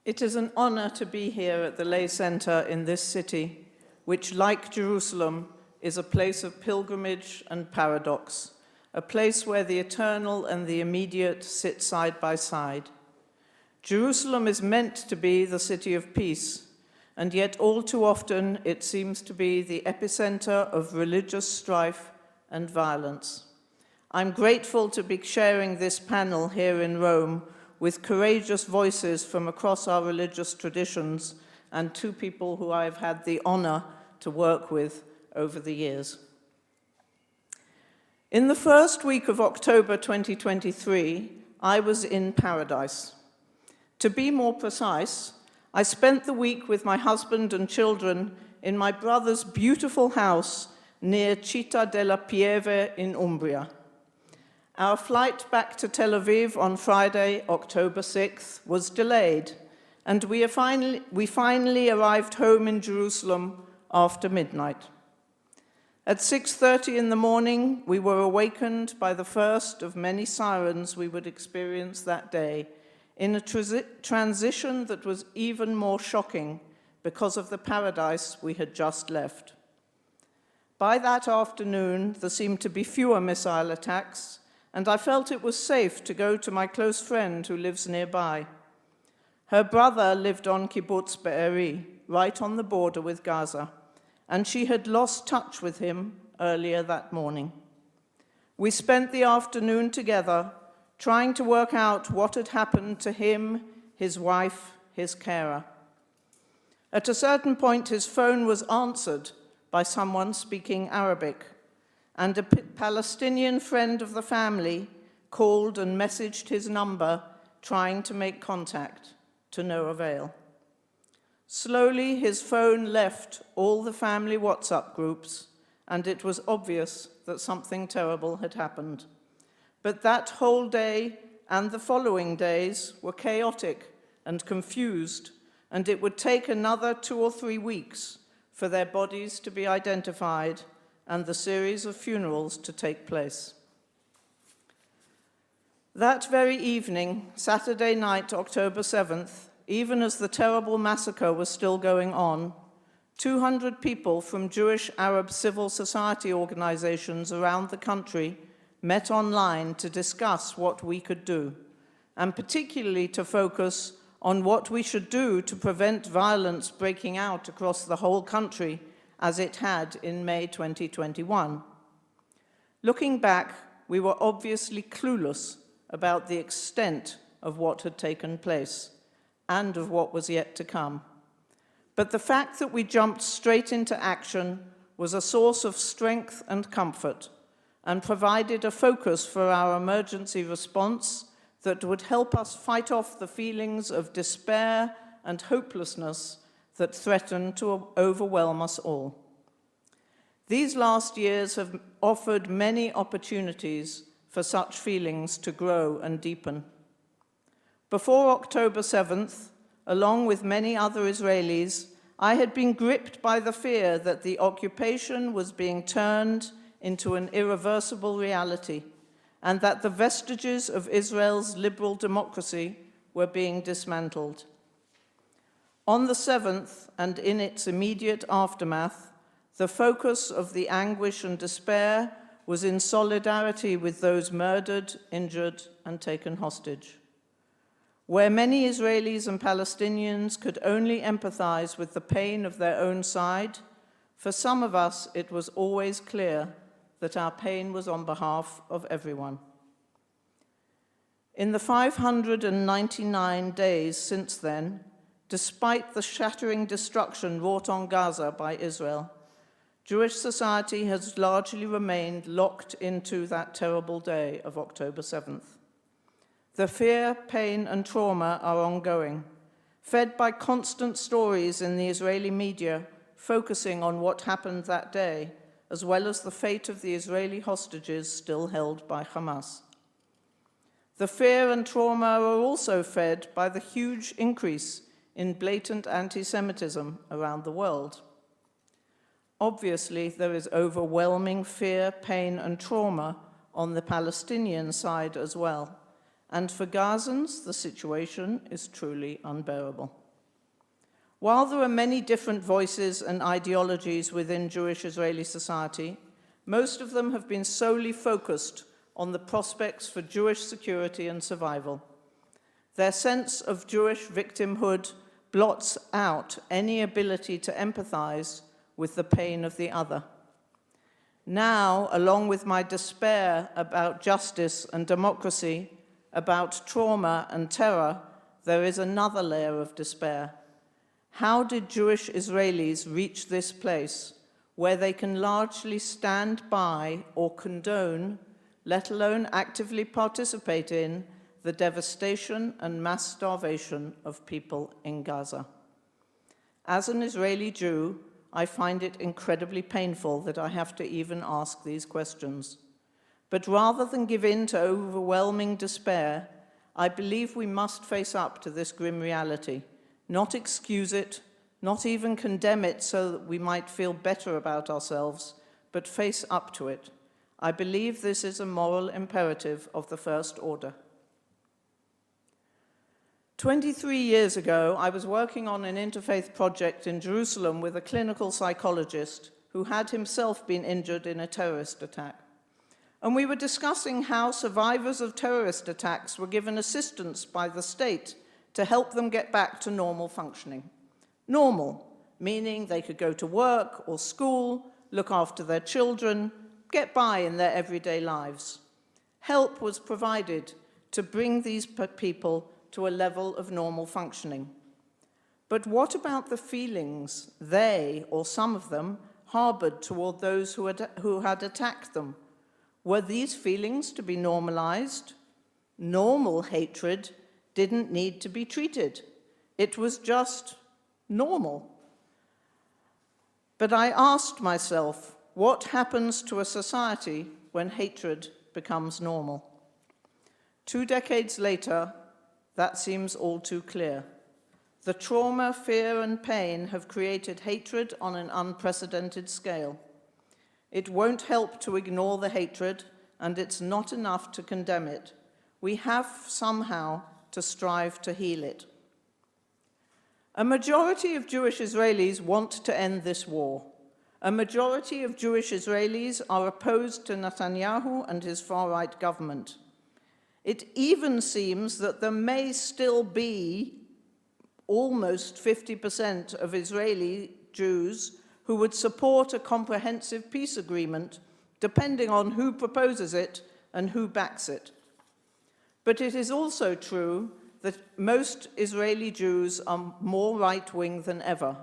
It is an honor to be here at the Lay Center in this city, which, like Jerusalem, is a place of pilgrimage and paradox, a place where the eternal and the immediate sit side by side. Jerusalem is meant to be the city of peace, and yet all too often it seems to be the epicenter of religious strife and violence. I'm grateful to be sharing this panel here in Rome with courageous voices from across our religious traditions and two people who I've had the honor to work with over the years. In the first week of October 2023, I was in paradise. To be more precise, I spent the week with my husband and children in my brother's beautiful house near Città della Pieve in Umbria. Our flight back to Tel Aviv on Friday, October 6th, was delayed, and we finally arrived home in Jerusalem after midnight. At 6:30 in the morning, we were awakened by the first of many sirens we would experience that day, in a transition that was even more shocking because of the paradise we had just left. By that afternoon, there seemed to be fewer missile attacks, and I felt it was safe to go to my close friend who lives nearby. Her brother lived on Kibbutz Be'eri, right on the border with Gaza, and she had lost touch with him earlier that morning. We spent the afternoon together, trying to work out what had happened to him, his wife, his carer. At a certain point, his phone was answered by someone speaking Arabic, and a Palestinian friend of the family called and messaged his number, trying to make contact, to no avail. Slowly, his phone left all the family WhatsApp groups, and it was obvious that something terrible had happened. But that whole day and the following days were chaotic and confused, and it would take another 2 or 3 weeks for their bodies to be identified and the series of funerals to take place. That very evening, Saturday night, October 7th, even as the terrible massacre was still going on, 200 people from Jewish Arab civil society organizations around the country met online to discuss what we could do, and particularly to focus on what we should do to prevent violence breaking out across the whole country as it had in May 2021. Looking back, we were obviously clueless about the extent of what had taken place and of what was yet to come. But the fact that we jumped straight into action was a source of strength and comfort, and provided a focus for our emergency response that would help us fight off the feelings of despair and hopelessness that threatened to overwhelm us all. These last years have offered many opportunities for such feelings to grow and deepen. Before October 7th, along with many other Israelis, I had been gripped by the fear that the occupation was being turned into an irreversible reality, and that the vestiges of Israel's liberal democracy were being dismantled. On the 7th, and in its immediate aftermath, the focus of the anguish and despair was in solidarity with those murdered, injured, and taken hostage. Where many Israelis and Palestinians could only empathize with the pain of their own side, for some of us it was always clear that our pain was on behalf of everyone. In the 599 days since then, despite the shattering destruction wrought on Gaza by Israel, Jewish society has largely remained locked into that terrible day of October 7th. The fear, pain, and trauma are ongoing, fed by constant stories in the Israeli media focusing on what happened that day, as well as the fate of the Israeli hostages still held by Hamas. The fear and trauma are also fed by the huge increase in blatant anti-Semitism around the world. Obviously, there is overwhelming fear, pain, and trauma on the Palestinian side as well, and for Gazans, the situation is truly unbearable. While there are many different voices and ideologies within Jewish Israeli society, most of them have been solely focused on the prospects for Jewish security and survival. Their sense of Jewish victimhood blots out any ability to empathize with the pain of the other. Now, along with my despair about justice and democracy, about trauma and terror, there is another layer of despair. How did Jewish Israelis reach this place where they can largely stand by or condone, let alone actively participate in, the devastation and mass starvation of people in Gaza? As an Israeli Jew, I find it incredibly painful that I have to even ask these questions. But rather than give in to overwhelming despair, I believe we must face up to this grim reality, not excuse it, not even condemn it so that we might feel better about ourselves, but face up to it. I believe this is a moral imperative of the first order. 23 years ago, I was working on an interfaith project in Jerusalem with a clinical psychologist who had himself been injured in a terrorist attack. And we were discussing how survivors of terrorist attacks were given assistance by the state to help them get back to normal functioning. Normal, meaning they could go to work or school, look after their children, get by in their everyday lives. Help was provided to bring these people to a level of normal functioning. But what about the feelings they, or some of them, harbored toward those who had attacked them? Were these feelings to be normalized? Normal hatred didn't need to be treated. It was just normal. But I asked myself, what happens to a society when hatred becomes normal? 2 decades later, that seems all too clear. The trauma, fear, and pain have created hatred on an unprecedented scale. It won't help to ignore the hatred, and it's not enough to condemn it. We have somehow to strive to heal it. A majority of Jewish Israelis want to end this war. A majority of Jewish Israelis are opposed to Netanyahu and his far-right government. It even seems that there may still be almost 50% of Israeli Jews who would support a comprehensive peace agreement, depending on who proposes it and who backs it. But it is also true that most Israeli Jews are more right-wing than ever,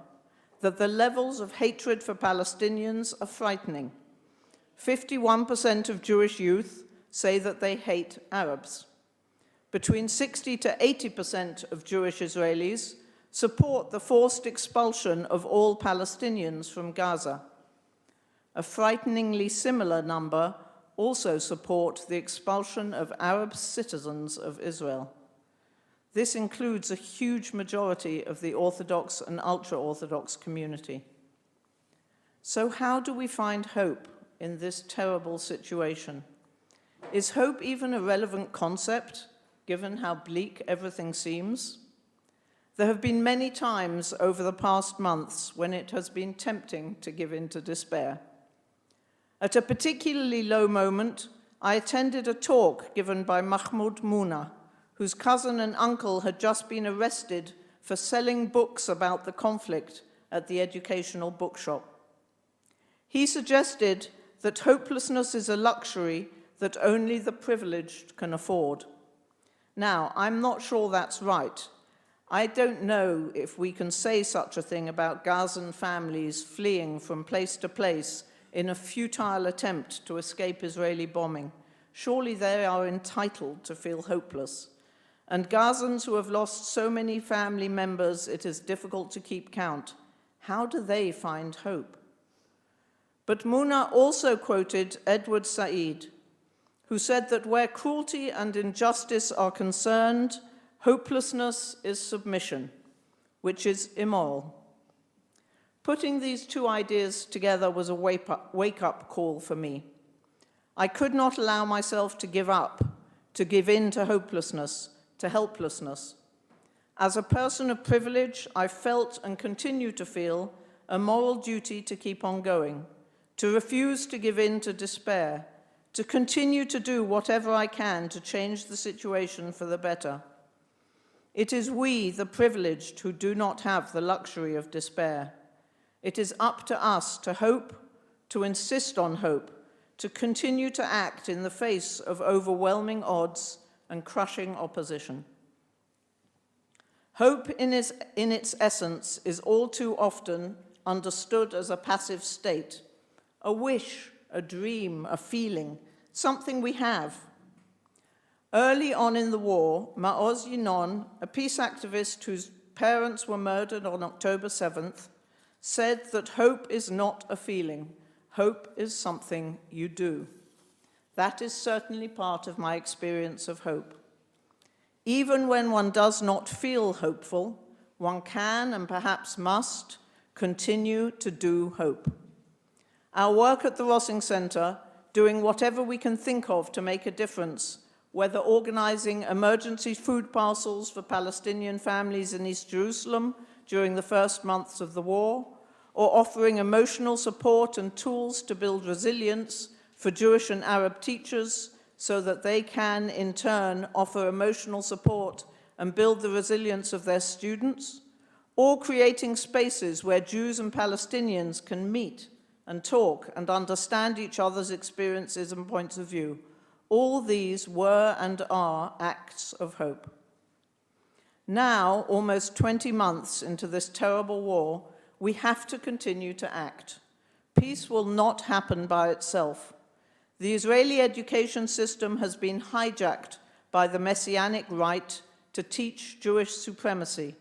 that the levels of hatred for Palestinians are frightening. 51% of Jewish youth say that they hate Arabs. Between 60 to 80% of Jewish Israelis support the forced expulsion of all Palestinians from Gaza. A frighteningly similar number also support the expulsion of Arab citizens of Israel. This includes a huge majority of the Orthodox and ultra-Orthodox community. So how do we find hope in this terrible situation? Is hope even a relevant concept, given how bleak everything seems? There have been many times over the past months when it has been tempting to give in to despair. At a particularly low moment, I attended a talk given by Mahmoud Mouna, whose cousin and uncle had just been arrested for selling books about the conflict at the educational bookshop. He suggested that hopelessness is a luxury that only the privileged can afford. Now, I'm not sure that's right. I don't know if we can say such a thing about Gazan families fleeing from place to place in a futile attempt to escape Israeli bombing. Surely they are entitled to feel hopeless. And Gazans who have lost so many family members it is difficult to keep count, how do they find hope? But Mouna also quoted Edward Said, who said that where cruelty and injustice are concerned, hopelessness is submission, which is immoral. Putting these two ideas together was a wake-up call for me. I could not allow myself to give up, to give in to hopelessness, to helplessness. As a person of privilege, I felt and continue to feel a moral duty to keep on going, to refuse to give in to despair, to continue to do whatever I can to change the situation for the better. It is we, the privileged, who do not have the luxury of despair. It is up to us to hope, to insist on hope, to continue to act in the face of overwhelming odds and crushing opposition. Hope in its essence is all too often understood as a passive state, a wish, a dream, a feeling, something we have. Early on in the war, Safa YOUNES, a peace activist whose parents were murdered on October 7th, said that hope is not a feeling, hope is something you do. That is certainly part of my experience of hope. Even when one does not feel hopeful, one can and perhaps must continue to do hope. Our work at the Rossing Centre, doing whatever we can think of to make a difference, whether organizing emergency food parcels for Palestinian families in East Jerusalem during the first months of the war, or offering emotional support and tools to build resilience for Jewish and Arab teachers so that they can, in turn, offer emotional support and build the resilience of their students, or creating spaces where Jews and Palestinians can meet and talk and understand each other's experiences and points of view. All these were and are acts of hope. Now, almost 20 months into this terrible war, we have to continue to act. Peace will not happen by itself. The Israeli education system has been hijacked by the Messianic right to teach Jewish supremacy.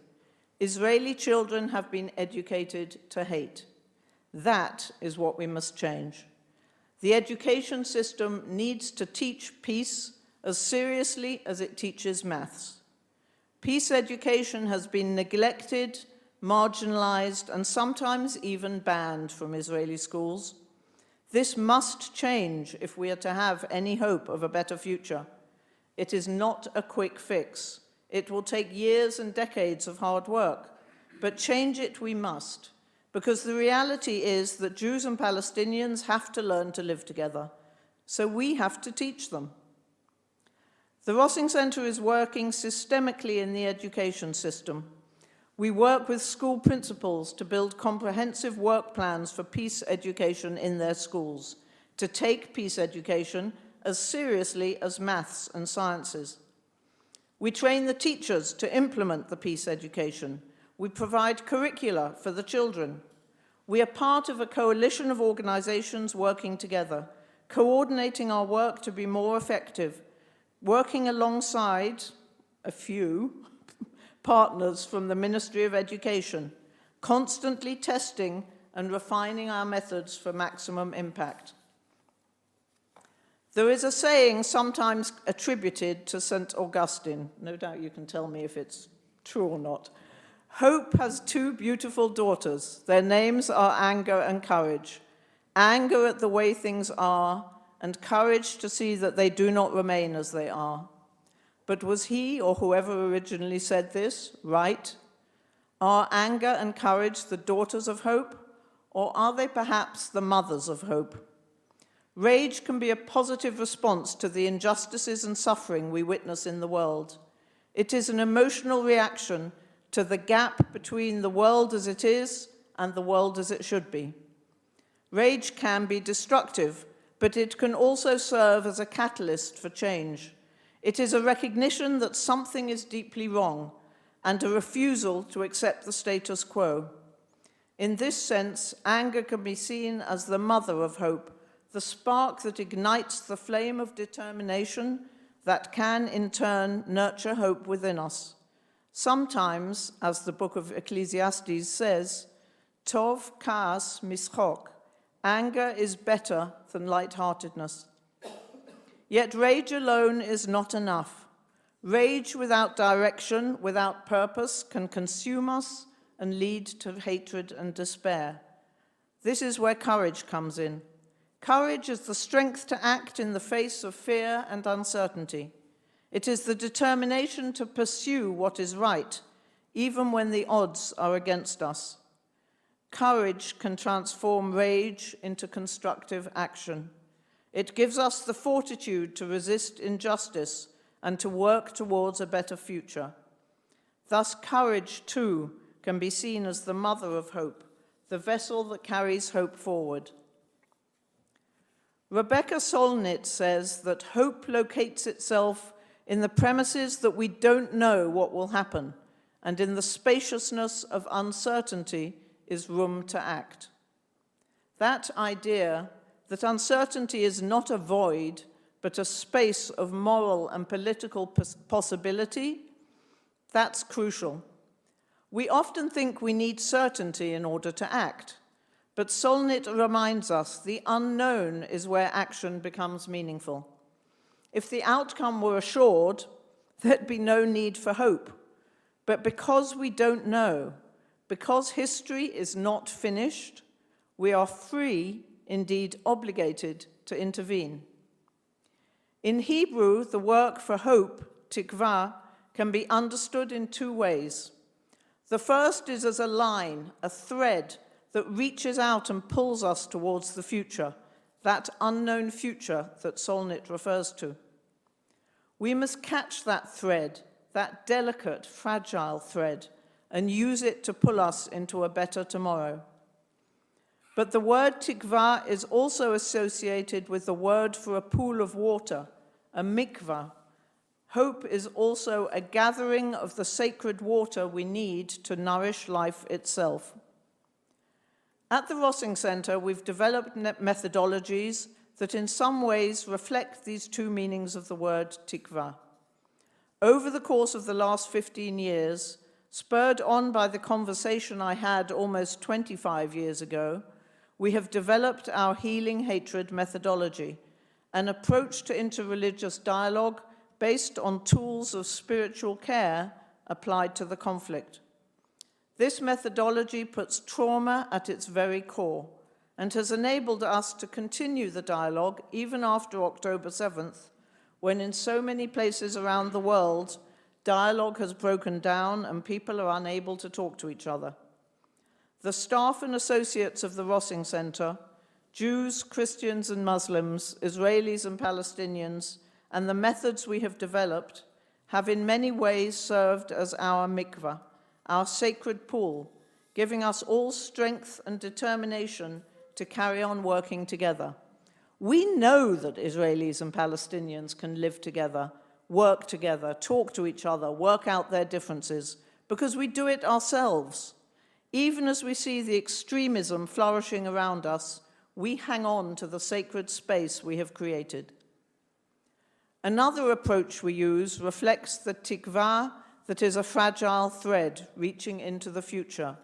Israeli children have been educated to hate. That is what we must change. The education system needs to teach peace as seriously as it teaches maths. Peace education has been neglected, marginalized, and sometimes even banned from Israeli schools. This must change if we are to have any hope of a better future. It is not a quick fix. It will take years and decades of hard work, but change it we must, because the reality is that Jews and Palestinians have to learn to live together, so we have to teach them. The Rossing Centre is working systemically in the education system. We work with school principals to build comprehensive work plans for peace education in their schools, to take peace education as seriously as maths and sciences. We train the teachers to implement the peace education. We provide curricula for the children. We are part of a coalition of organizations working together, coordinating our work to be more effective, working alongside a few partners from the Ministry of Education, constantly testing and refining our methods for maximum impact. There is a saying sometimes attributed to St. Augustine. No doubt you can tell me if it's true or not. Hope has two beautiful daughters. Their names are anger and courage. Anger at the way things are, and courage to see that they do not remain as they are. But was he, or whoever originally said this, right? Are anger and courage the daughters of hope, or are they perhaps the mothers of hope? Rage can be a positive response to the injustices and suffering we witness in the world. It is an emotional reaction to the gap between the world as it is and the world as it should be. Rage can be destructive, but it can also serve as a catalyst for change. It is a recognition that something is deeply wrong and a refusal to accept the status quo. In this sense, anger can be seen as the mother of hope, the spark that ignites the flame of determination that can, in turn, nurture hope within us. Sometimes, as the book of Ecclesiastes says, Tov kaas mischok, anger is better than lightheartedness. Yet rage alone is not enough. Rage without direction, without purpose, can consume us and lead to hatred and despair. This is where courage comes in. Courage is the strength to act in the face of fear and uncertainty. It is the determination to pursue what is right, even when the odds are against us. Courage can transform rage into constructive action. It gives us the fortitude to resist injustice and to work towards a better future. Thus, courage, too, can be seen as the mother of hope, the vessel that carries hope forward. Rebecca Solnit says that hope locates itself in the premises that we don't know what will happen, and in the spaciousness of uncertainty is room to act. That idea that uncertainty is not a void, but a space of moral and political possibility, that's crucial. We often think we need certainty in order to act, but Solnit reminds us the unknown is where action becomes meaningful. If the outcome were assured, there'd be no need for hope. But because we don't know, because history is not finished, we are free, indeed obligated, to intervene. In Hebrew, the word for hope, tikva, can be understood in two ways. The first is as a line, a thread that reaches out and pulls us towards the future, that unknown future that Solnit refers to. We must catch that thread, that delicate, fragile thread, and use it to pull us into a better tomorrow. But the word tikva is also associated with the word for a pool of water, a mikvah. Hope is also a gathering of the sacred water we need to nourish life itself. At the Rossing Center, we've developed methodologies that in some ways reflect these two meanings of the word tikva. Over the course of the last 15 years, spurred on by the conversation I had almost 25 years ago, we have developed our Healing Hatred methodology, an approach to interreligious dialogue based on tools of spiritual care applied to the conflict. This methodology puts trauma at its very core and has enabled us to continue the dialogue even after October 7th, when in so many places around the world, dialogue has broken down and people are unable to talk to each other. The staff and associates of the Rossing Center, Jews, Christians and Muslims, Israelis and Palestinians, and the methods we have developed have in many ways served as our mikvah, our sacred pool, giving us all strength and determination to carry on working together. We know that Israelis and Palestinians can live together, work together, talk to each other, work out their differences, because we do it ourselves. Even as we see the extremism flourishing around us, we hang on to the sacred space we have created. Another approach we use reflects the tikva that is a fragile thread reaching into the future.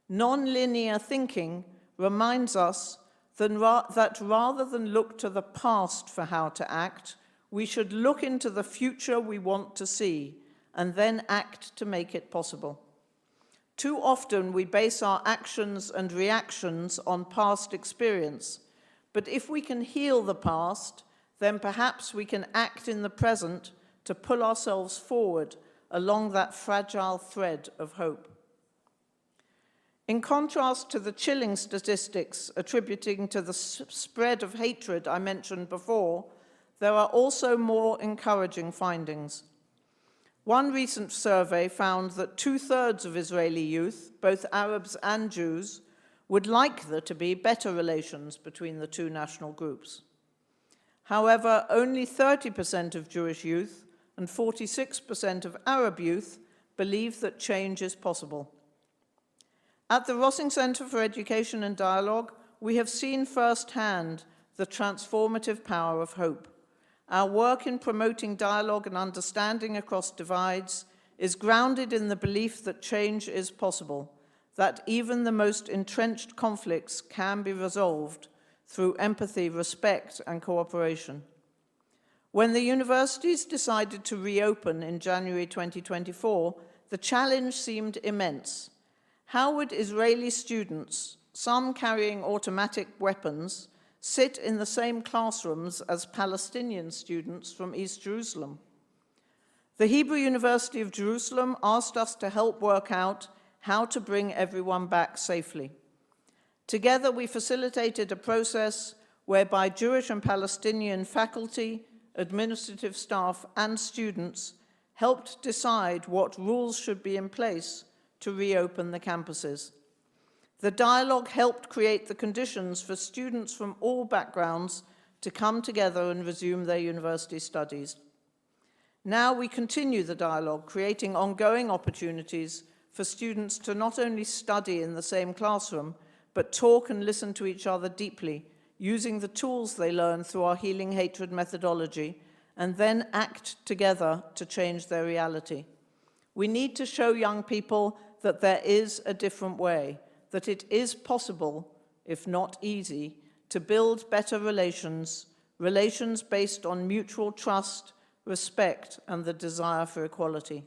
Non-linear thinking reminds us that rather than look to the past for how to act, we should look into the future we want to see and then act to make it possible. Too often we base our actions and reactions on past experience, but if we can heal the past, then perhaps we can act in the present to pull ourselves forward along that fragile thread of hope. In contrast to the chilling statistics attributing to the spread of hatred I mentioned before, there are also more encouraging findings. One recent survey found that 2/3 of Israeli youth, both Arabs and Jews, would like there to be better relations between the two national groups. However, only 30% of Jewish youth and 46% of Arab youth believe that change is possible. At the Rossing Center for Education and Dialogue, we have seen firsthand the transformative power of hope. Our work in promoting dialogue and understanding across divides is grounded in the belief that change is possible, that even the most entrenched conflicts can be resolved through empathy, respect, and cooperation. When the universities decided to reopen in January 2024, the challenge seemed immense. How would Israeli students, some carrying automatic weapons, sit in the same classrooms as Palestinian students from East Jerusalem? The Hebrew University of Jerusalem asked us to help work out how to bring everyone back safely. Together, we facilitated a process whereby Jewish and Palestinian faculty, administrative staff, and students helped decide what rules should be in place to reopen the campuses. The dialogue helped create the conditions for students from all backgrounds to come together and resume their university studies. Now we continue the dialogue, creating ongoing opportunities for students to not only study in the same classroom, but talk and listen to each other deeply, using the tools they learn through our Healing Hatred methodology, and then act together to change their reality. We need to show young people that there is a different way, that it is possible, if not easy, to build better relations, relations based on mutual trust, respect, and the desire for equality.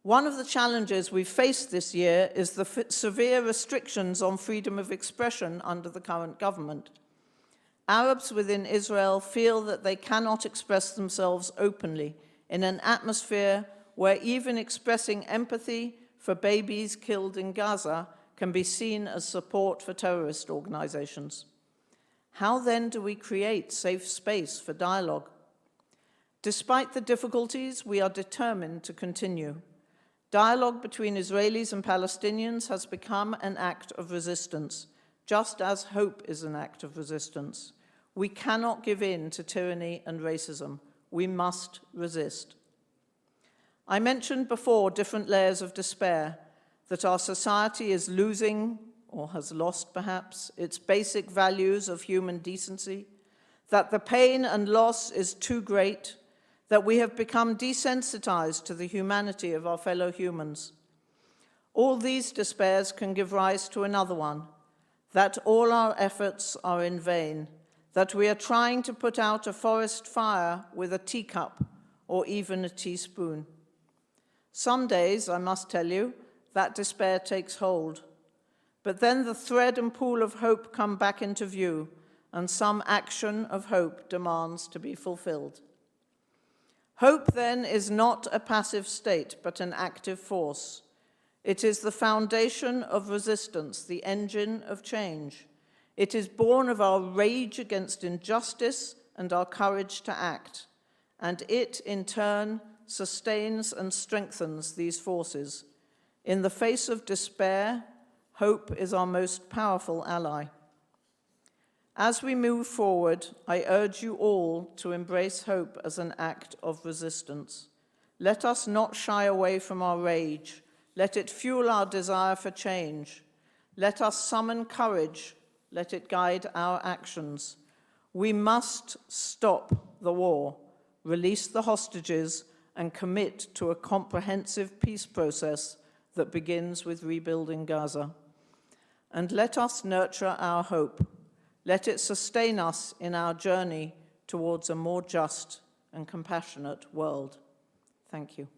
One of the challenges we faced this year is the severe restrictions on freedom of expression under the current government. Arabs within Israel feel that they cannot express themselves openly in an atmosphere where even expressing empathy for babies killed in Gaza can be seen as support for terrorist organizations. How then do we create safe space for dialogue? Despite the difficulties, we are determined to continue. Dialogue between Israelis and Palestinians has become an act of resistance, just as hope is an act of resistance. We cannot give in to tyranny and racism. We must resist. I mentioned before different layers of despair, that our society is losing, or has lost perhaps, its basic values of human decency, that the pain and loss is too great, that we have become desensitized to the humanity of our fellow humans. All these despairs can give rise to another one, that all our efforts are in vain, that we are trying to put out a forest fire with a teacup or even a teaspoon. Some days, I must tell you, that despair takes hold. But then the thread and pool of hope come back into view, and some action of hope demands to be fulfilled. Hope, then, is not a passive state, but an active force. It is the foundation of resistance, the engine of change. It is born of our rage against injustice and our courage to act. And it, in turn, sustains and strengthens these forces. In the face of despair, hope is our most powerful ally. As we move forward, I urge you all to embrace hope as an act of resistance. Let us not shy away from our rage. Let it fuel our desire for change. Let us summon courage. Let it guide our actions. We must stop the war, release the hostages, and commit to a comprehensive peace process that begins with rebuilding Gaza. And let us nurture our hope. Let it sustain us in our journey towards a more just and compassionate world. Thank you.